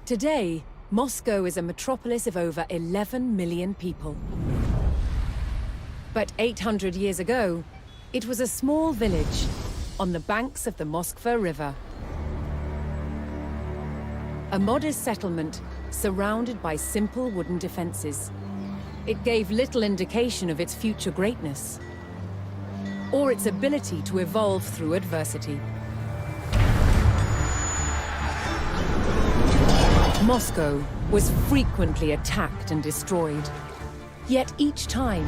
Today, Moscow is a metropolis of over 11 million people. But 800 years ago, it was a small village on the banks of the Moskva River. A modest settlement surrounded by simple wooden defenses. It gave little indication of its future greatness, or its ability to evolve through adversity. Moscow was frequently attacked and destroyed. Yet each time,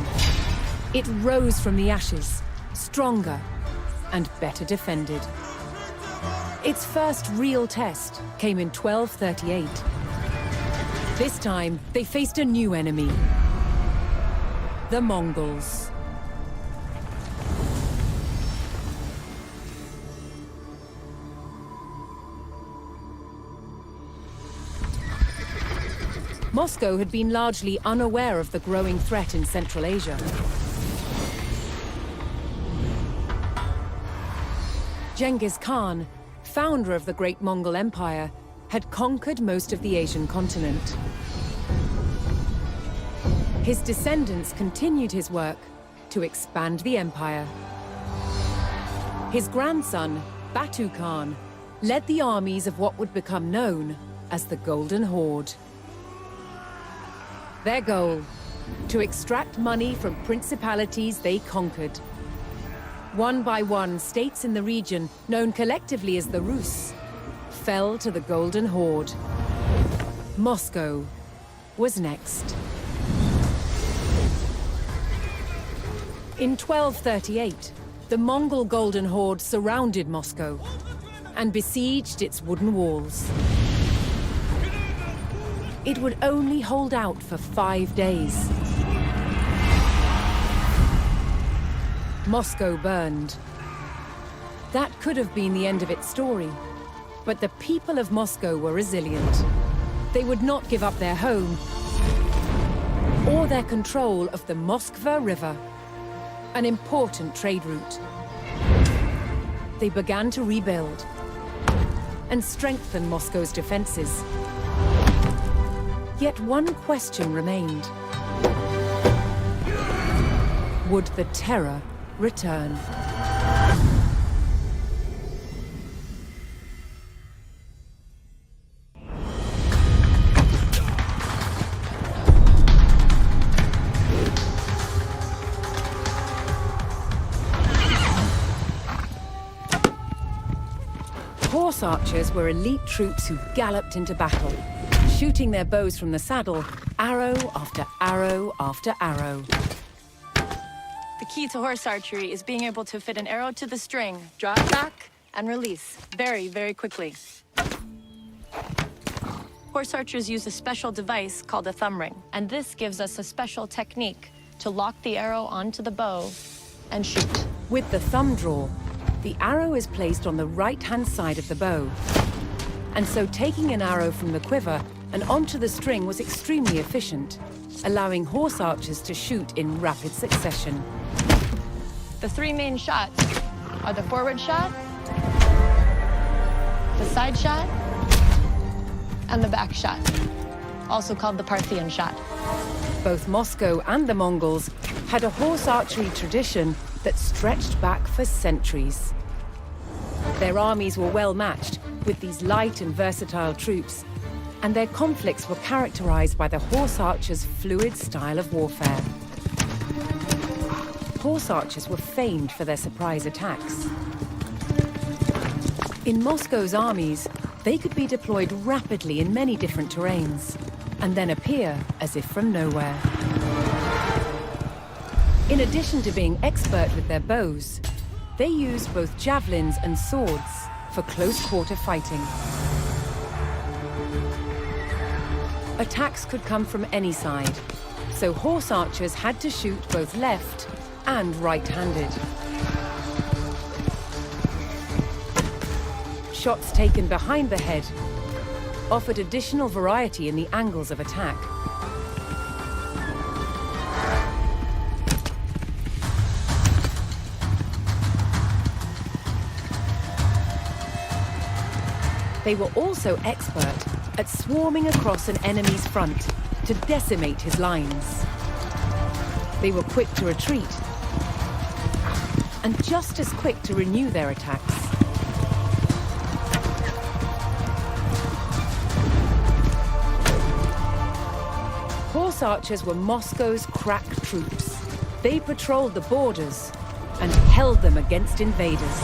it rose from the ashes, stronger and better defended. Its first real test came in 1238. This time, they faced a new enemy: the Mongols. Moscow had been largely unaware of the growing threat in Central Asia. Genghis Khan, founder of the Great Mongol Empire, had conquered most of the Asian continent. His descendants continued his work to expand the empire. His grandson, Batu Khan, led the armies of what would become known as the Golden Horde. Their goal: to extract money from principalities they conquered. One by one, states in the region, known collectively as the Rus, fell to the Golden Horde. Moscow was next. In 1238, the Mongol Golden Horde surrounded Moscow and besieged its wooden walls. It would only hold out for 5 days. Moscow burned. That could have been the end of its story, but the people of Moscow were resilient. They would not give up their home or their control of the Moskva River, an important trade route. They began to rebuild and strengthen Moscow's defenses. Yet one question remained: would the terror return? Horse archers were elite troops who galloped into battle, shooting their bows from the saddle, arrow after arrow after arrow. The key to horse archery is being able to fit an arrow to the string, draw it back, and release very, very quickly. Horse archers use a special device called a thumb ring, and this gives us a special technique to lock the arrow onto the bow and shoot. With the thumb draw, the arrow is placed on the right-hand side of the bow. And so taking an arrow from the quiver and onto the string was extremely efficient, allowing horse archers to shoot in rapid succession. The three main shots are the forward shot, the side shot, and the back shot, also called the Parthian shot. Both Moscow and the Mongols had a horse archery tradition that stretched back for centuries. Their armies were well matched with these light and versatile troops, and their conflicts were characterized by the horse archers' fluid style of warfare. Horse archers were famed for their surprise attacks. In Moscow's armies, they could be deployed rapidly in many different terrains, and then appear as if from nowhere. In addition to being expert with their bows, they used both javelins and swords for close-quarter fighting. Attacks could come from any side, so horse archers had to shoot both left and right-handed. Shots taken behind the head offered additional variety in the angles of attack. They were also expert at swarming across an enemy's front to decimate his lines. They were quick to retreat, and just as quick to renew their attacks. Horse archers were Moscow's crack troops. They patrolled the borders and held them against invaders.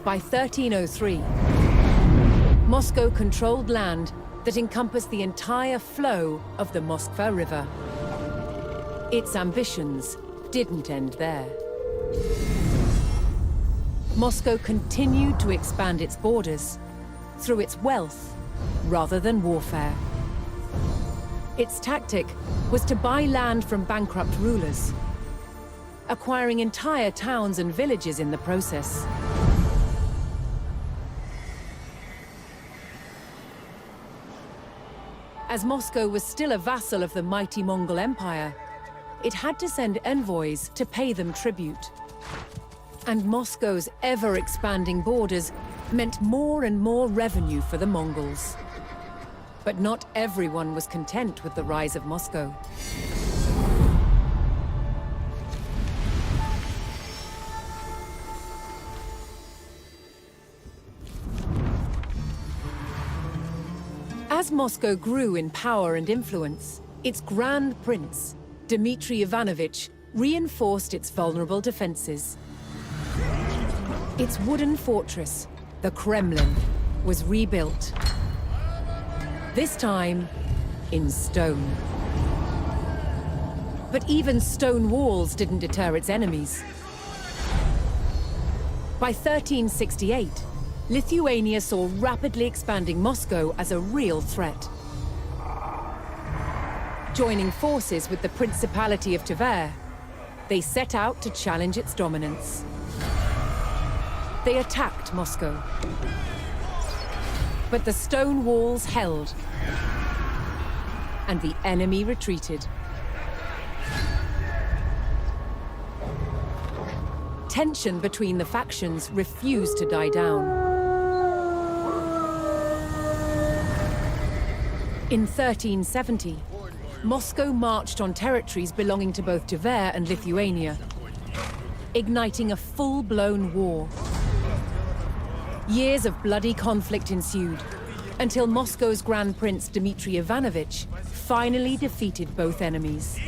By 1303, Moscow controlled land that encompassed the entire flow of the Moskva River. Its ambitions didn't end there. Moscow continued to expand its borders through its wealth rather than warfare. Its tactic was to buy land from bankrupt rulers, acquiring entire towns and villages in the process. As Moscow was still a vassal of the mighty Mongol Empire, it had to send envoys to pay them tribute. And Moscow's ever-expanding borders meant more and more revenue for the Mongols. But not everyone was content with the rise of Moscow. As Moscow grew in power and influence, its Grand Prince, Dmitry Ivanovich, reinforced its vulnerable defenses. Its wooden fortress, the Kremlin, was rebuilt. This time, in stone. But even stone walls didn't deter its enemies. By 1368, Lithuania saw rapidly expanding Moscow as a real threat. Joining forces with the Principality of Tver, they set out to challenge its dominance. They attacked Moscow. But the stone walls held, and the enemy retreated. Tension between the factions refused to die down. In 1370, Moscow marched on territories belonging to both Tver and Lithuania, igniting a full-blown war. Years of bloody conflict ensued, until Moscow's Grand Prince Dmitry Ivanovich finally defeated both enemies.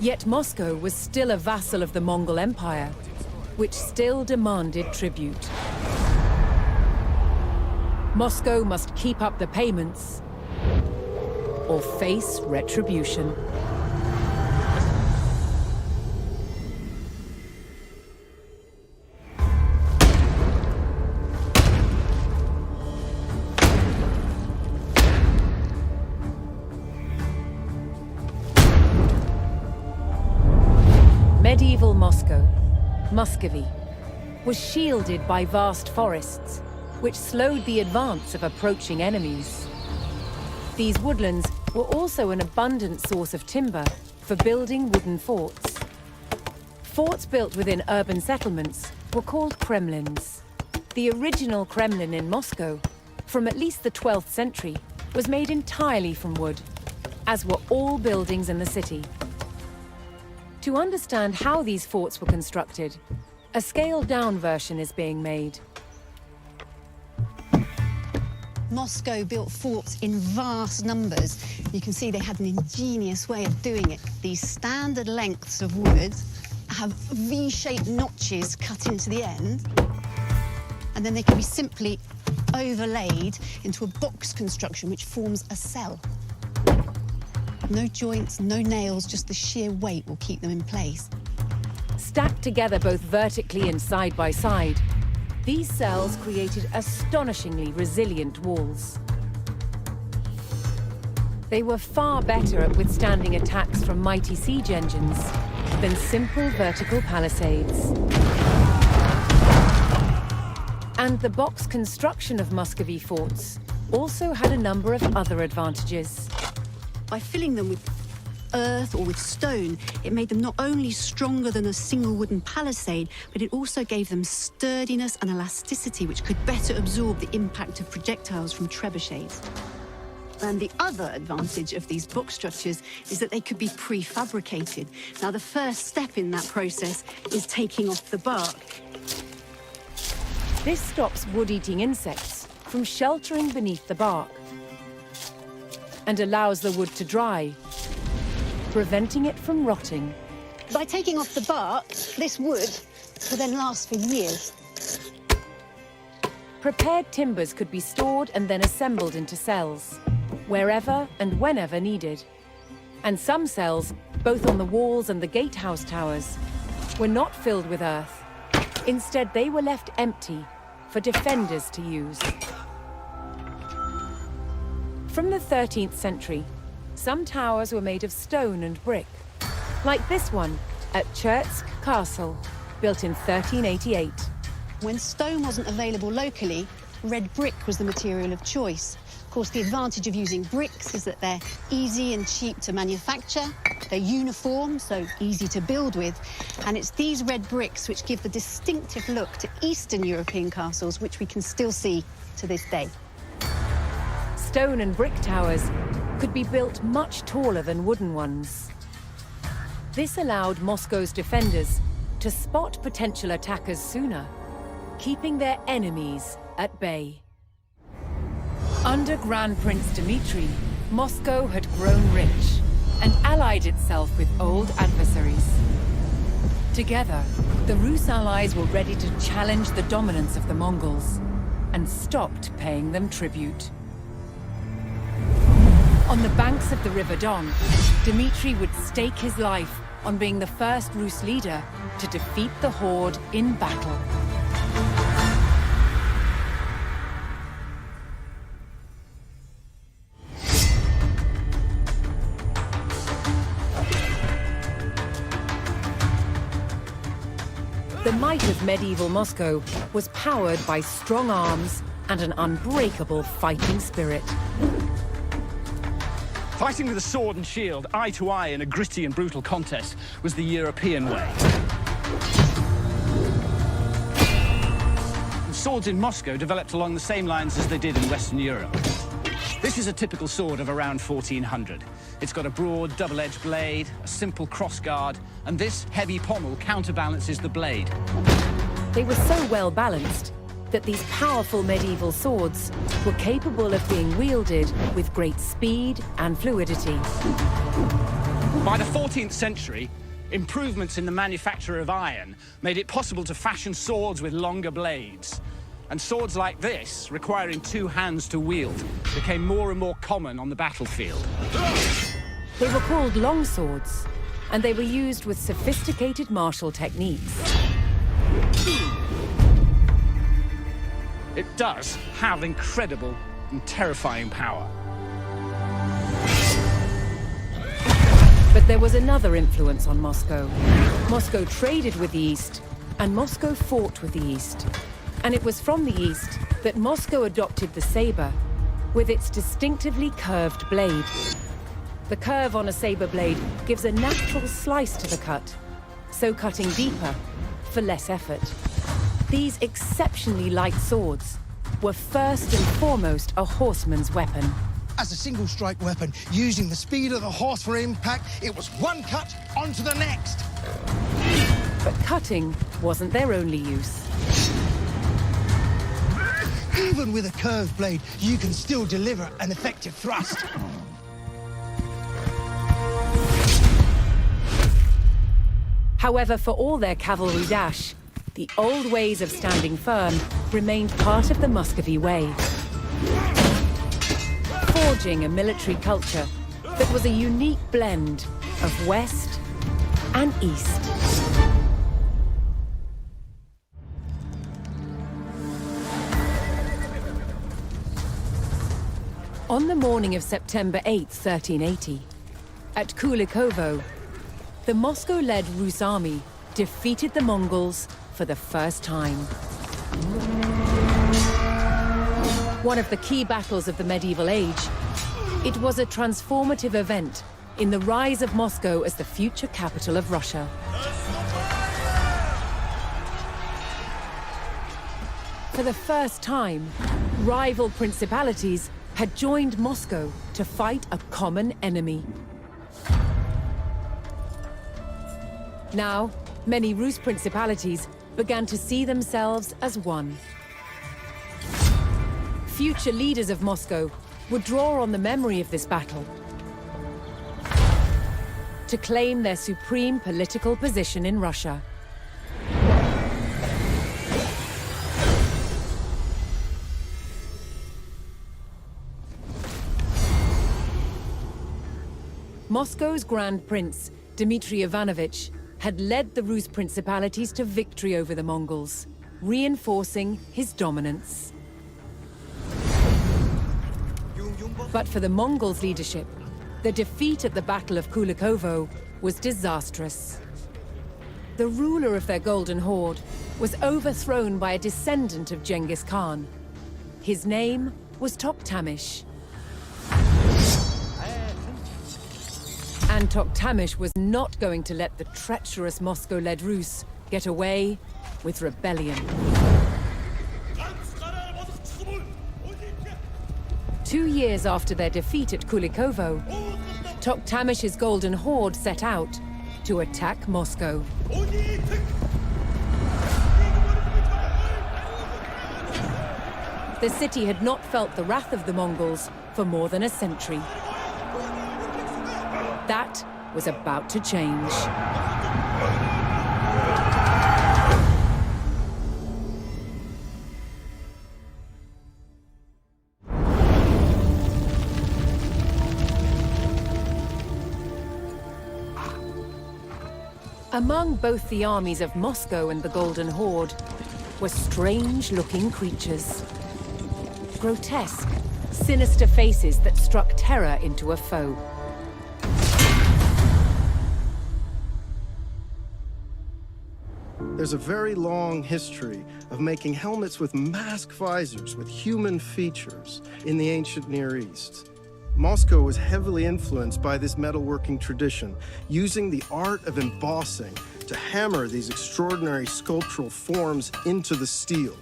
Yet Moscow was still a vassal of the Mongol Empire, which still demanded tribute. Moscow must keep up the payments or face retribution. Medieval Moscow, Muscovy, was shielded by vast forests, which slowed the advance of approaching enemies. These woodlands were also an abundant source of timber for building wooden forts. Forts built within urban settlements were called Kremlins. The original Kremlin in Moscow, from at least the 12th century, was made entirely from wood, as were all buildings in the city. To understand how these forts were constructed, a scaled-down version is being made. Moscow built forts in vast numbers. You can see they had an ingenious way of doing it. These standard lengths of wood have V-shaped notches cut into the end, and then they can be simply overlaid into a box construction which forms a cell. No joints, no nails, just the sheer weight will keep them in place. Stacked together both vertically and side by side, these cells created astonishingly resilient walls. They were far better at withstanding attacks from mighty siege engines than simple vertical palisades. And the box construction of Muscovy forts also had a number of other advantages. By filling them with earth or with stone, it made them not only stronger than a single wooden palisade, but it also gave them sturdiness and elasticity, which could better absorb the impact of projectiles from trebuchets. And the other advantage of these box structures is that they could be prefabricated. Now, the first step in that process is taking off the bark. This stops wood-eating insects from sheltering beneath the bark and allows the wood to dry, preventing it from rotting. By taking off the bark, this wood will then last for years. Prepared timbers could be stored and then assembled into cells, wherever and whenever needed. And some cells, both on the walls and the gatehouse towers, were not filled with earth. Instead, they were left empty for defenders to use. From the 13th century, some towers were made of stone and brick, like this one at Chertsk Castle, built in 1388. When stone wasn't available locally, red brick was the material of choice. Of course, the advantage of using bricks is that they're easy and cheap to manufacture, they're uniform, so easy to build with, and it's these red bricks which give the distinctive look to Eastern European castles, which we can still see to this day. Stone and brick towers could be built much taller than wooden ones. This allowed Moscow's defenders to spot potential attackers sooner, keeping their enemies at bay. Under Grand Prince Dmitry, Moscow had grown rich and allied itself with old adversaries. Together, the Rus allies were ready to challenge the dominance of the Mongols and stopped paying them tribute. On the banks of the River Don, Dmitry would stake his life on being the first Rus leader to defeat the Horde in battle. The might of medieval Moscow was powered by strong arms and an unbreakable fighting spirit. Fighting with a sword and shield, eye to eye in a gritty and brutal contest, was the European way. Swords in Moscow developed along the same lines as they did in Western Europe. This is a typical sword of around 1400. It's got a broad, double-edged blade, a simple crossguard, and this heavy pommel counterbalances the blade. They were so well balanced that these powerful medieval swords were capable of being wielded with great speed and fluidity. By the 14th century, improvements in the manufacture of iron made it possible to fashion swords with longer blades. And swords like this, requiring two hands to wield, became more and more common on the battlefield. They were called long swords, and they were used with sophisticated martial techniques. It does have incredible and terrifying power. But there was another influence on Moscow. Moscow traded with the East, and Moscow fought with the East. And it was from the East that Moscow adopted the saber, with its distinctively curved blade. The curve on a saber blade gives a natural slice to the cut, so cutting deeper for less effort. These exceptionally light swords were first and foremost a horseman's weapon. As a single-strike weapon, using the speed of the horse for impact, it was one cut onto the next. But cutting wasn't their only use. Even with a curved blade, you can still deliver an effective thrust. However, for all their cavalry dash, the old ways of standing firm remained part of the Muscovy way, forging a military culture that was a unique blend of West and East. On the morning of September 8, 1380, at Kulikovo, the Moscow-led Rus army defeated the Mongols for the first time. One of the key battles of the medieval age, it was a transformative event in the rise of Moscow as the future capital of Russia. For the first time, rival principalities had joined Moscow to fight a common enemy. Now, many Rus principalities began to see themselves as one. Future leaders of Moscow would draw on the memory of this battle to claim their supreme political position in Russia. Moscow's Grand Prince, Dmitry Ivanovich, had led the Rus principalities to victory over the Mongols, reinforcing his dominance. But for the Mongols' leadership, the defeat at the Battle of Kulikovo was disastrous. The ruler of their Golden Horde was overthrown by a descendant of Genghis Khan. His name was Toktamish. And Toktamish was not going to let the treacherous Moscow-led Rus get away with rebellion. 2 years after their defeat at Kulikovo, Toktamish's Golden Horde set out to attack Moscow. The city had not felt the wrath of the Mongols for more than a century. That was about to change. Among both the armies of Moscow and the Golden Horde were strange-looking creatures. Grotesque, sinister faces that struck terror into a foe. There's a very long history of making helmets with mask visors with human features in the ancient Near East. Moscow was heavily influenced by this metalworking tradition, using the art of embossing to hammer these extraordinary sculptural forms into the steel.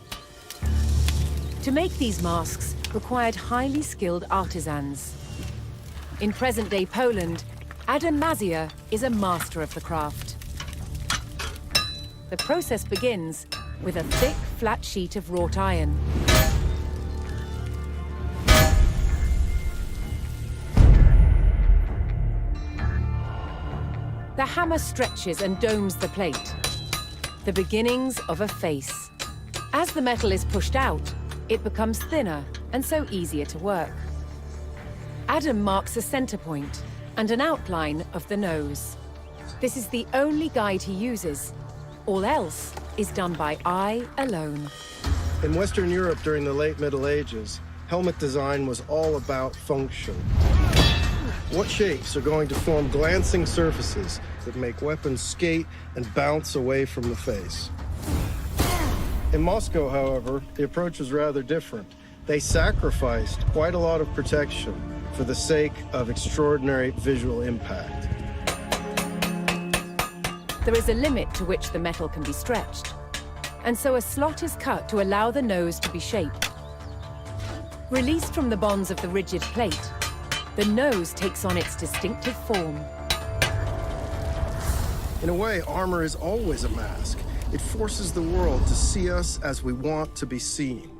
To make these masks required highly skilled artisans. In present-day Poland, Adam Mazia is a master of the craft. The process begins with a thick, flat sheet of wrought iron. The hammer stretches and domes the plate, the beginnings of a face. As the metal is pushed out, it becomes thinner and so easier to work. Adam marks a center point and an outline of the nose. This is the only guide he uses. All else is done by eye alone. In Western Europe during the late Middle Ages, helmet design was all about function. What shapes are going to form glancing surfaces that make weapons skate and bounce away from the face? In Moscow, however, the approach was rather different. They sacrificed quite a lot of protection for the sake of extraordinary visual impact. There is a limit to which the metal can be stretched, and so a slot is cut to allow the nose to be shaped. Released from the bonds of the rigid plate, the nose takes on its distinctive form. In a way, armor is always a mask. It forces the world to see us as we want to be seen.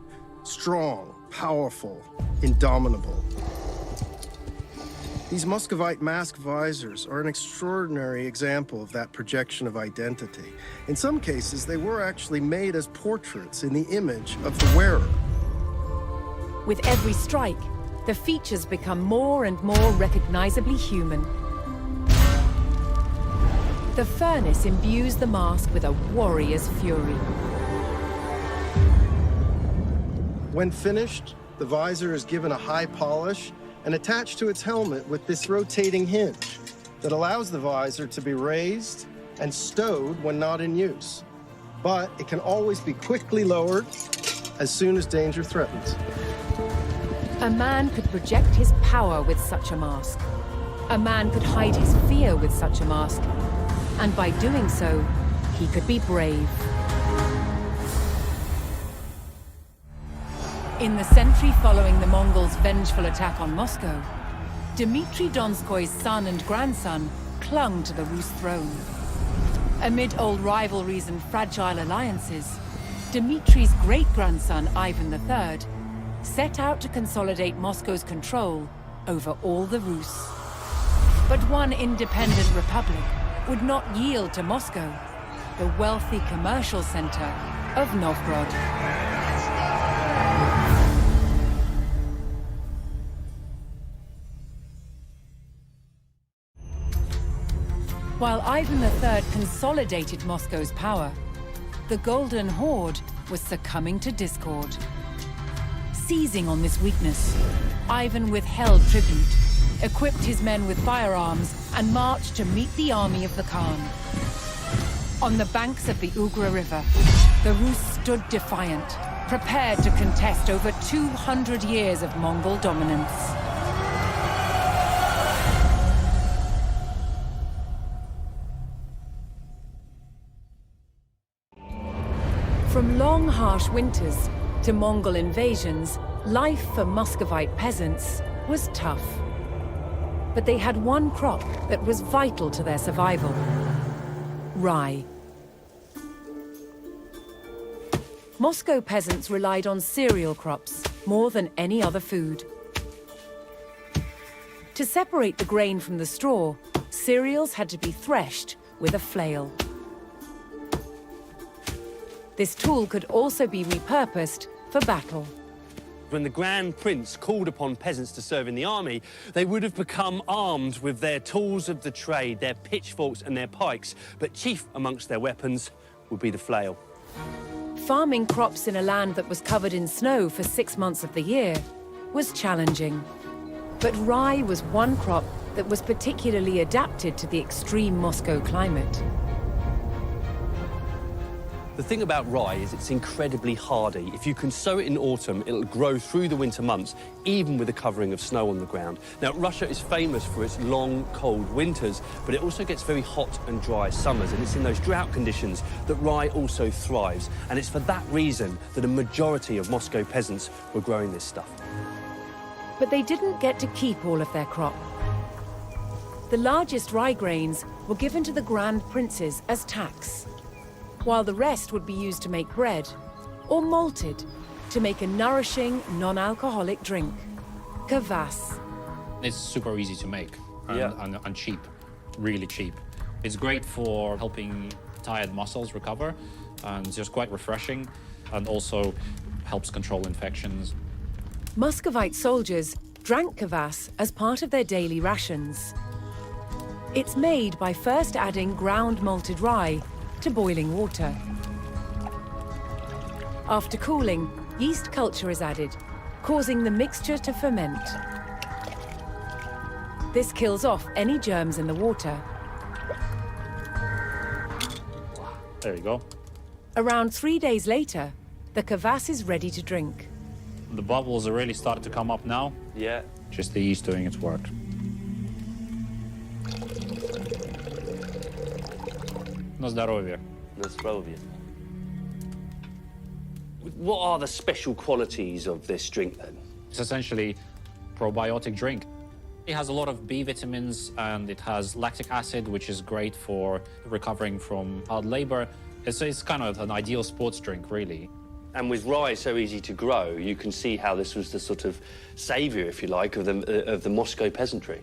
Strong, powerful, indomitable. These Muscovite mask visors are an extraordinary example of that projection of identity. In some cases, they were actually made as portraits in the image of the wearer. With every strike, the features become more and more recognizably human. The furnace imbues the mask with a warrior's fury. When finished, the visor is given a high polish and attached to its helmet with this rotating hinge that allows the visor to be raised and stowed when not in use. But it can always be quickly lowered as soon as danger threatens. A man could project his power with such a mask. A man could hide his fear with such a mask, and by doing so, he could be brave. In the century following the Mongols' vengeful attack on Moscow, Dmitry Donskoy's son and grandson clung to the Rus throne. Amid old rivalries and fragile alliances, Dmitry's great-grandson Ivan III set out to consolidate Moscow's control over all the Rus. But one independent republic would not yield to Moscow, the wealthy commercial center of Novgorod. While Ivan III consolidated Moscow's power, the Golden Horde was succumbing to discord. Seizing on this weakness, Ivan withheld tribute, equipped his men with firearms, and marched to meet the army of the Khan. On the banks of the Ugra River, the Rus stood defiant, prepared to contest over 200 years of Mongol dominance. From long, harsh winters to Mongol invasions, life for Muscovite peasants was tough. But they had one crop that was vital to their survival: rye. Moscow peasants relied on cereal crops more than any other food. To separate the grain from the straw, cereals had to be threshed with a flail. This tool could also be repurposed for battle. When the Grand Prince called upon peasants to serve in the army, they would have become armed with their tools of the trade, their pitchforks and their pikes, but chief amongst their weapons would be the flail. Farming crops in a land that was covered in snow for 6 months of the year was challenging. But rye was one crop that was particularly adapted to the extreme Moscow climate. The thing about rye is it's incredibly hardy. If you can sow it in autumn, it'll grow through the winter months, even with a covering of snow on the ground. Now, Russia is famous for its long, cold winters, but it also gets very hot and dry summers, and it's in those drought conditions that rye also thrives. And it's for that reason that a majority of Moscow peasants were growing this stuff. But they didn't get to keep all of their crop. The largest rye grains were given to the Grand Princes as tax, while the rest would be used to make bread, or malted to make a nourishing, non-alcoholic drink, kvass. It's super easy to make and cheap, really cheap. It's great for helping tired muscles recover, and it's just quite refreshing, and also helps control infections. Muscovite soldiers drank kvass as part of their daily rations. It's made by first adding ground malted rye to boiling water. After cooling, yeast culture is added, causing the mixture to ferment. This kills off any germs in the water. There you go. Around 3 days later, the kvass is ready to drink. The bubbles are really starting to come up now. Yeah. Just the yeast doing its work. На здоровье. На здоровье. What are the special qualities of this drink, then? It's essentially a probiotic drink. It has a lot of B vitamins, and it has lactic acid, which is great for recovering from hard labor. It's kind of an ideal sports drink, really. And with rye so easy to grow, you can see how this was the sort of saviour, if you like, of the Moscow peasantry.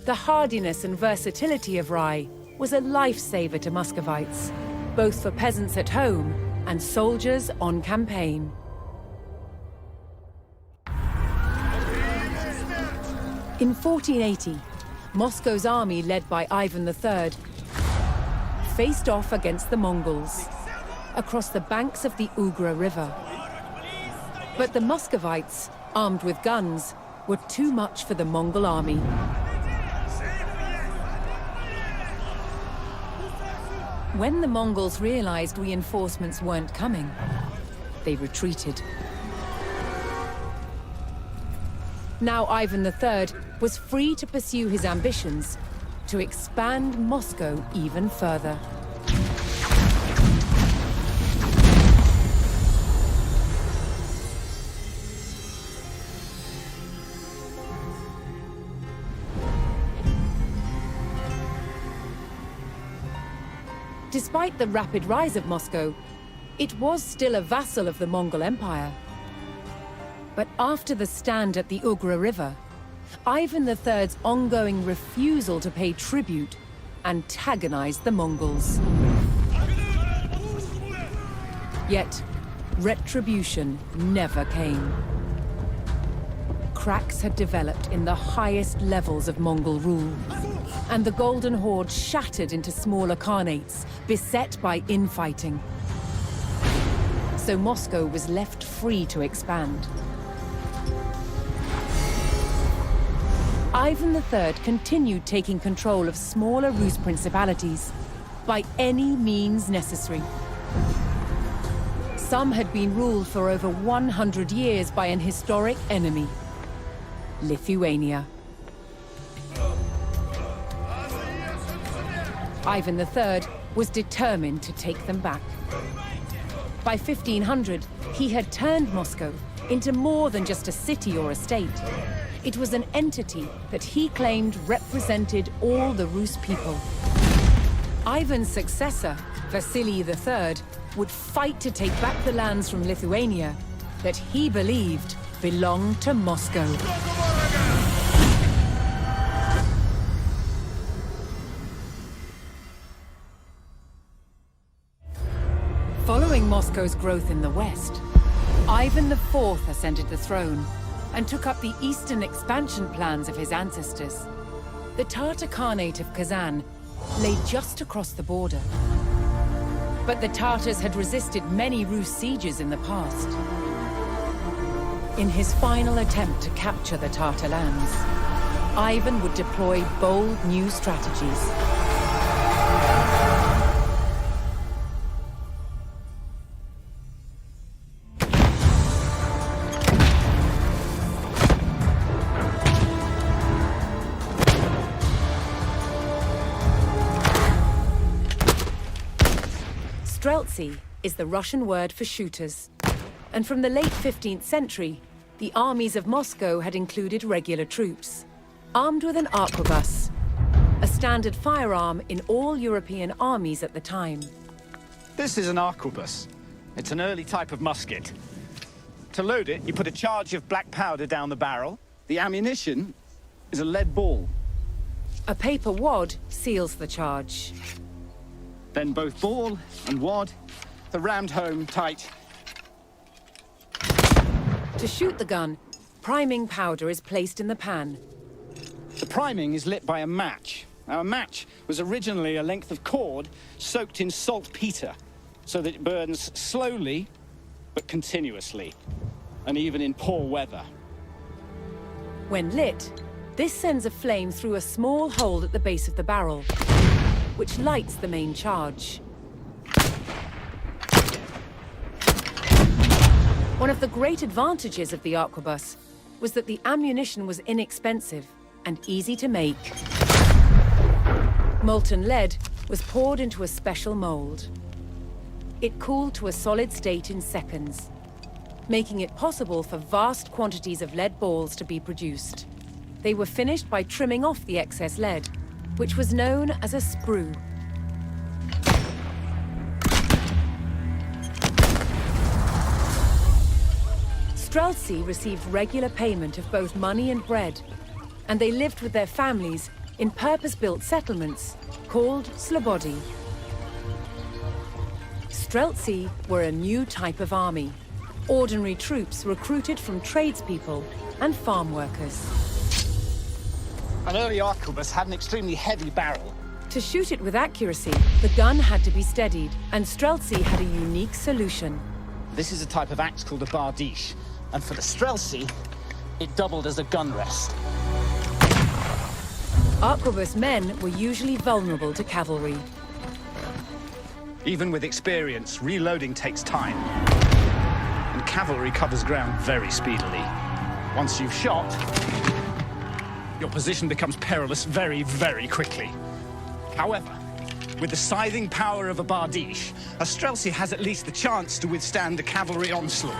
The hardiness and versatility of rye was a lifesaver to Muscovites, both for peasants at home and soldiers on campaign. In 1480, Moscow's army, led by Ivan III, faced off against the Mongols across the banks of the Ugra River. But the Muscovites, armed with guns, were too much for the Mongol army. When the Mongols realized reinforcements weren't coming, they retreated. Now Ivan III was free to pursue his ambitions to expand Moscow even further. Despite the rapid rise of Moscow, it was still a vassal of the Mongol Empire. But after the stand at the Ugra River, Ivan III's ongoing refusal to pay tribute antagonized the Mongols. Yet, retribution never came. Cracks had developed in the highest levels of Mongol rule, and the Golden Horde shattered into smaller khanates, beset by infighting. So Moscow was left free to expand. Ivan III continued taking control of smaller Rus principalities by any means necessary. Some had been ruled for over 100 years by an historic enemy, Lithuania. Ivan III was determined to take them back. By 1500, he had turned Moscow into more than just a city or a state. It was an entity that he claimed represented all the Rus people. Ivan's successor, Vasily III, would fight to take back the lands from Lithuania that he believed belonged to Moscow. Following Moscow's growth in the west, Ivan IV ascended the throne and took up the eastern expansion plans of his ancestors. The Tatar Khanate of Kazan lay just across the border. But the Tatars had resisted many Rus sieges in the past. In his final attempt to capture the Tatar lands, Ivan would deploy bold new strategies. Streltsy is the Russian word for shooters, and from the late 15th century, the armies of Moscow had included regular troops, armed with an arquebus, a standard firearm in all European armies at the time. This is an arquebus. It's an early type of musket. To load it, you put a charge of black powder down the barrel. The ammunition is a lead ball. A paper wad seals the charge. Then both ball and wad are rammed home tight. To shoot the gun, priming powder is placed in the pan. The priming is lit by a match. Now, a match was originally a length of cord soaked in saltpeter, so that it burns slowly but continuously, and even in poor weather. When lit, this sends a flame through a small hole at the base of the barrel, which lights the main charge. One of the great advantages of the arquebus was that the ammunition was inexpensive and easy to make. Molten lead was poured into a special mold. It cooled to a solid state in seconds, making it possible for vast quantities of lead balls to be produced. They were finished by trimming off the excess lead, which was known as a sprue. Streltsy received regular payment of both money and bread, and they lived with their families in purpose-built settlements called slobody. Streltsy were a new type of army, ordinary troops recruited from tradespeople and farm workers. An early arquebus had an extremely heavy barrel. To shoot it with accuracy, the gun had to be steadied, and Streltsy had a unique solution. This is a type of axe called a bardiche, and for the Streltsy, it doubled as a gun rest. Arquebus men were usually vulnerable to cavalry. Even with experience, reloading takes time, and cavalry covers ground very speedily. Once you've shot, your position becomes perilous very, very quickly. However, with the scything power of a Bardiche, Astrelsi has at least the chance to withstand a cavalry onslaught.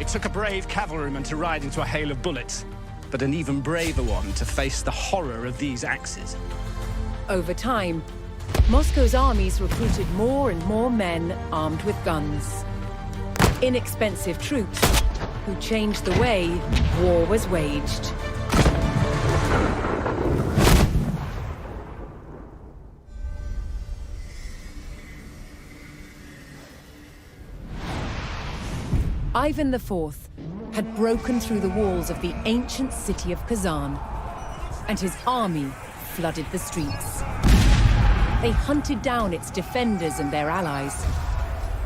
It took a brave cavalryman to ride into a hail of bullets, but an even braver one to face the horror of these axes. Over time, Moscow's armies recruited more and more men armed with guns. Inexpensive troops who changed the way war was waged. Ivan IV had broken through the walls of the ancient city of Kazan, and his army flooded the streets. They hunted down its defenders and their allies,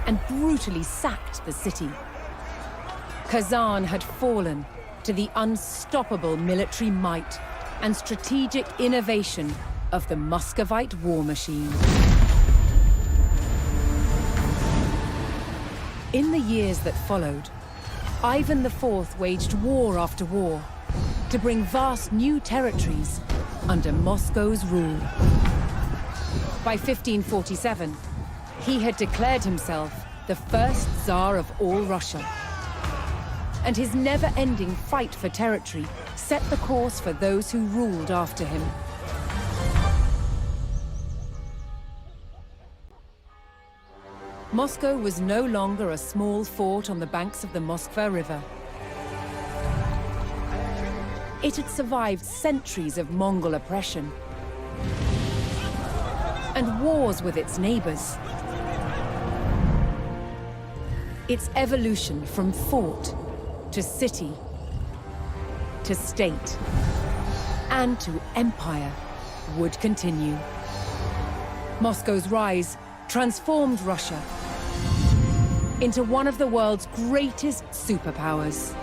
and brutally sacked the city. Kazan had fallen to the unstoppable military might and strategic innovation of the Muscovite war machine. In the years that followed, Ivan IV waged war after war to bring vast new territories under Moscow's rule. By 1547, he had declared himself the first Tsar of all Russia. And his never-ending fight for territory set the course for those who ruled after him. Moscow was no longer a small fort on the banks of the Moskva River. It had survived centuries of Mongol oppression and wars with its neighbors. Its evolution from fort to city to state and to empire would continue. Moscow's rise transformed Russia into one of the world's greatest superpowers.